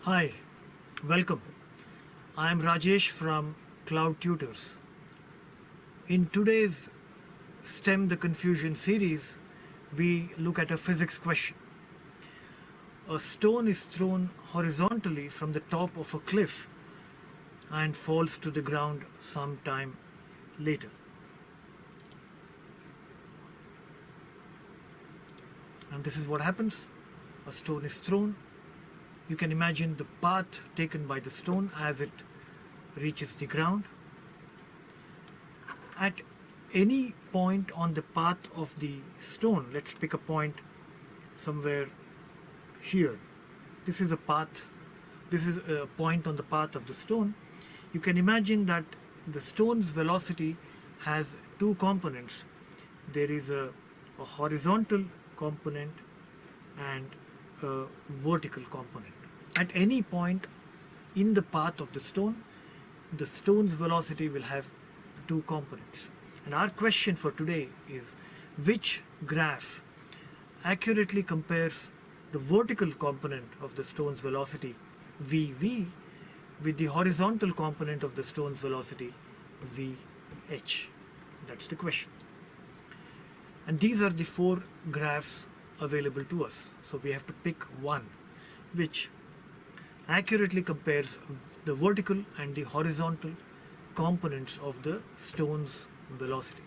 Hi, welcome. I am Rajesh from Cloud Tutors. In today's STEM the Confusion series, we look at a physics question. A stone is thrown horizontally from the top of a cliff and falls to the ground some time later. And this is what happens. A stone is thrown. You can imagine the path taken by the stone as it reaches the ground. At any point on the path of the stone, let's pick a point somewhere here. This is a path, this is a point on the path of the stone. You can imagine that the stone's velocity has two components. There is a horizontal component and a vertical component. At any point in the path of the stone's velocity will have two components. And our question for today is, which graph accurately compares the vertical component of the stone's velocity Vv with the horizontal component of the stone's velocity Vh? That's the question. And these are the four graphs available to us. So we have to pick one which accurately compares the vertical and the horizontal components of the stone's velocity.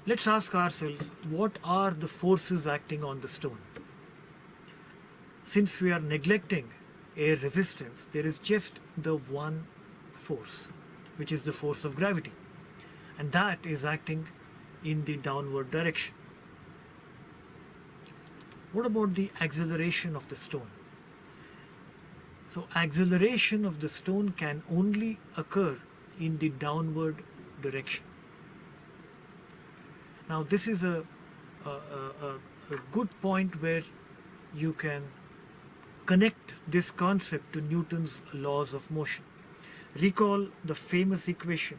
Let's ask ourselves, what are the forces acting on the stone? Since we are neglecting air resistance, there is just the one force, which is the force of gravity, and that is acting in the downward direction. What about the acceleration of the stone? So acceleration of the stone can only occur in the downward direction. Now this is a good point where you can connect this concept to Newton's laws of motion. Recall the famous equation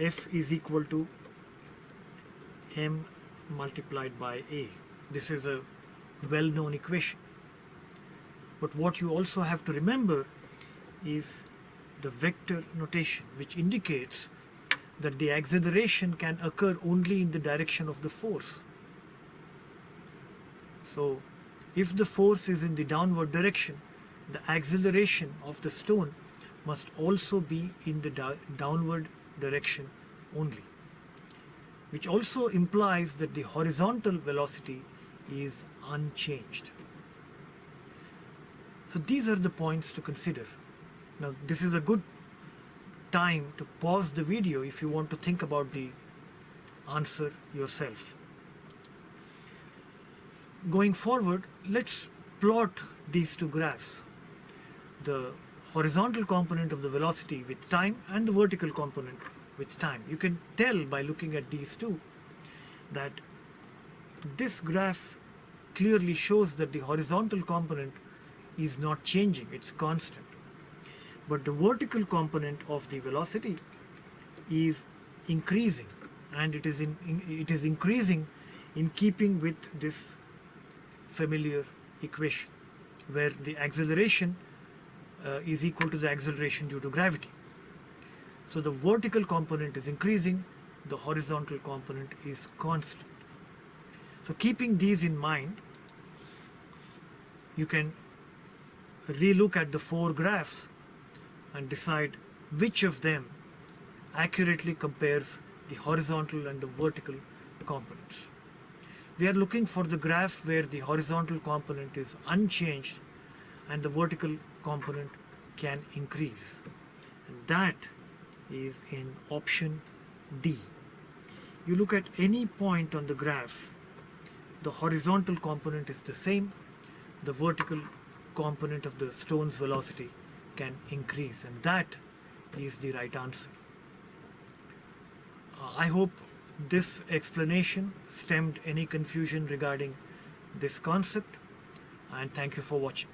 F is equal to m multiplied by a. This is a well-known equation. But what you also have to remember is the vector notation, which indicates that the acceleration can occur only in the direction of the force. So if the force is in the downward direction, the acceleration of the stone must also be in the downward direction only, which also implies that the horizontal velocity is unchanged. So these are the points to consider. Now this is a good time to pause the video if you want to think about the answer yourself. Going forward, let's plot these two graphs. The horizontal component of the velocity with time and the vertical component with time. You can tell by looking at these two that this graph clearly shows that the horizontal component is not changing, it's constant. But the vertical component of the velocity is increasing, and it is increasing in keeping with this familiar equation where the acceleration is equal to the acceleration due to gravity. So the vertical component is increasing, the horizontal component is constant. So keeping these in mind, you can relook at the four graphs and decide which of them accurately compares the horizontal and the vertical components. We are looking for the graph where the horizontal component is unchanged and the vertical component can increase. And that is in option D. You look at any point on the graph, the horizontal component is the same, the vertical component of the stone's velocity can increase, and that is the right answer. I hope this explanation stemmed any confusion regarding this concept, and thank you for watching.